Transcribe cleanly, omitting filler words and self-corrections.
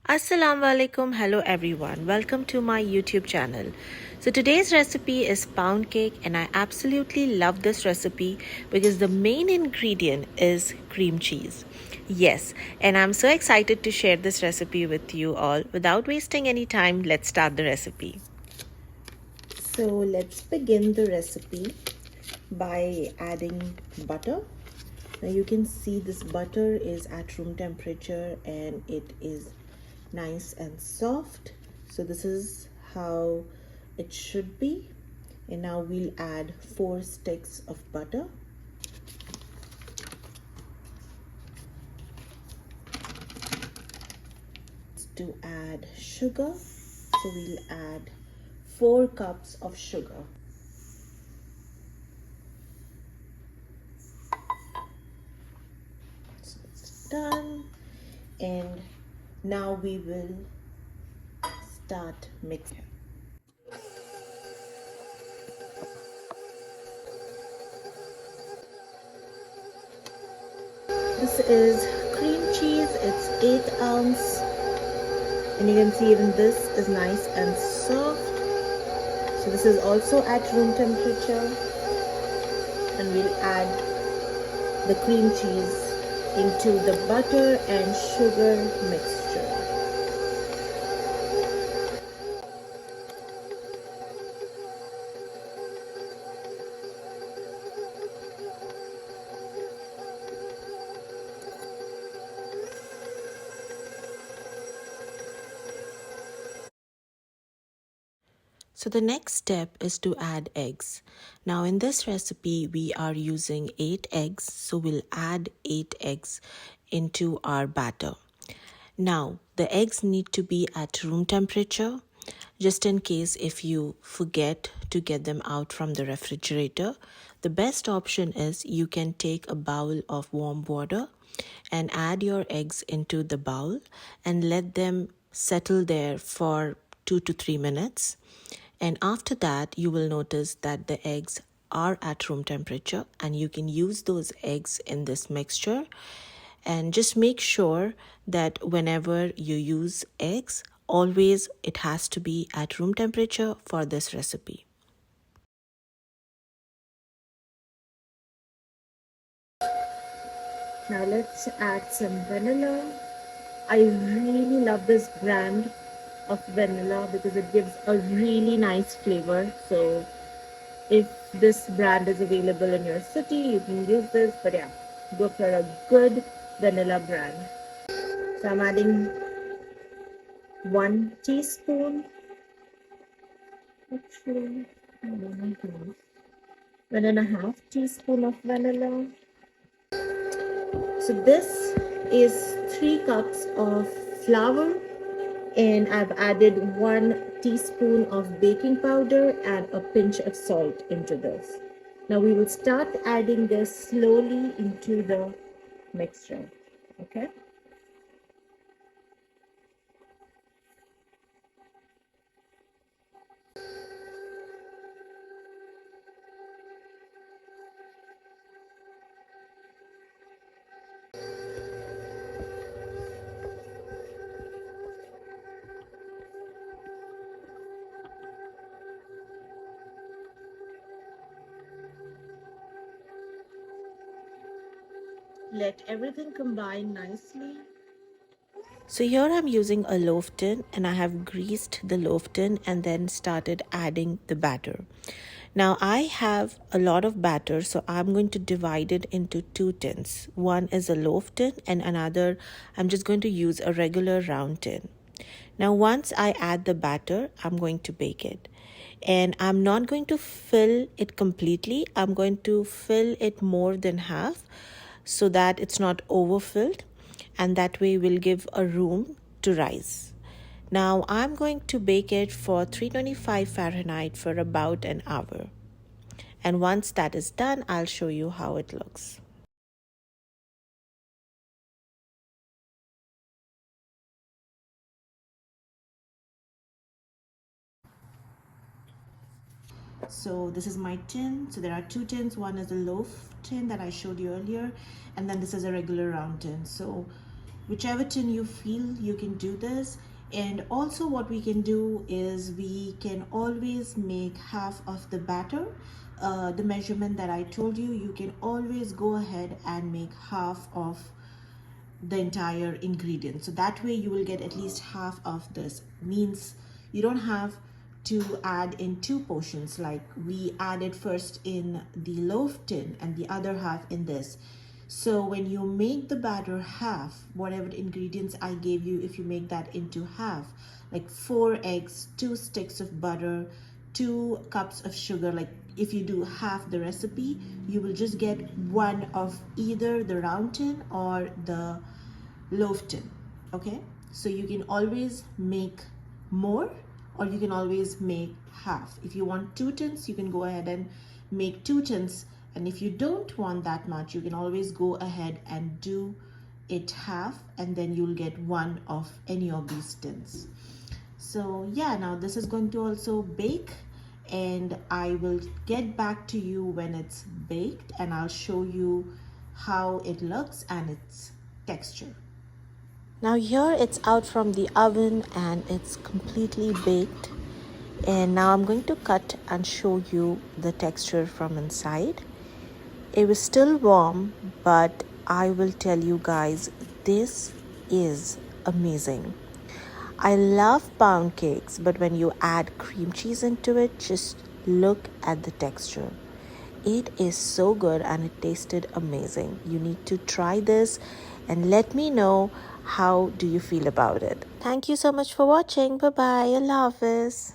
Assalamu alaikum. Hello everyone. Welcome to my YouTube channel. So today's recipe is pound cake and I absolutely love this recipe because the main ingredient is cream cheese. Yes, and I'm so excited to share this recipe with you all. Without wasting any time, let's start the recipe. So let's begin the recipe by adding butter. Now you can see this butter is at room temperature and it is nice and soft. So this is how it should be. And now we'll add 4 sticks of butter. To add sugar, so we'll add 4 cups of sugar. So it's done, and now we will start mixing. This is cream cheese, it's 8 ounce, and you can see even this is nice and soft. So this is also at room temperature, and we'll add the cream cheese into the butter and sugar mixture. So the next step is to add eggs. Now in this recipe we are using 8 eggs, so we'll add 8 eggs into our batter. Now the eggs need to be at room temperature, just in case if you forget to get them out from the refrigerator. The best option is you can take a bowl of warm water and add your eggs into the bowl and let them settle there for 2 to 3 minutes. And after that, you will notice that the eggs are at room temperature and you can use those eggs in this mixture. And just make sure that whenever you use eggs, always it has to be at room temperature for this recipe. Now let's add some vanilla. I really love this brand of vanilla because it gives a really nice flavor. So if this brand is available in your city, you can use this. But yeah, go for a good vanilla brand. So I'm adding 1 teaspoon. Actually, I don't know. 1.5 teaspoon of vanilla. So this is 3 cups of flour, and I've added 1 teaspoon of baking powder and a pinch of salt into this. Now we will start adding this slowly into the mixture. Okay. Let everything combine nicely. So here I'm using a loaf tin and I have greased the loaf tin and then started adding the batter. Now I have a lot of batter, so I'm going to divide it into 2 tins. One is a loaf tin and another I'm just going to use a regular round tin. Now once I add the batter, I'm going to bake it. And I'm not going to fill it completely. I'm going to fill it more than half so that it's not overfilled, and that way we'll give a room to rise. Now I'm going to bake it for 325 Fahrenheit for about an hour. And once that is done, I'll show you how it looks. So this is my tin. So there are 2 tins. One is a loaf tin that I showed you earlier, and then this is a regular round tin. So whichever tin you feel you can do this. And also what we can do is we can always make half of the batter. The measurement that I told you, you can always go ahead and make half of the entire ingredient, so that way you will get at least half of this. Means you don't have to add in two portions like we added first in the loaf tin and the other half in this. So when you make the batter half, whatever ingredients I gave you, if you make that into half, like 4 eggs, 2 sticks of butter, 2 cups of sugar, like if you do half the recipe, you will just get one of either the round tin or the loaf tin. Okay, so you can always make more, or you can always make half. If you want 2 tins, you can go ahead and make 2 tins, and if you don't want that much, you can always go ahead and do it half, and then you'll get one of any of these tins. So yeah, now this is going to also bake, and I will get back to you when it's baked, and I'll show you how it looks and its texture. Now here it's out from the oven and it's completely baked, and now I'm going to cut and show you the texture from inside. It was still warm, but I will tell you guys, this is amazing. I love pound cakes, but when you add cream cheese into it, just look at the texture. It is so good and it tasted amazing. You need to try this and let me know how do you feel about it. Thank you so much for watching. Bye bye. Allah Hafiz.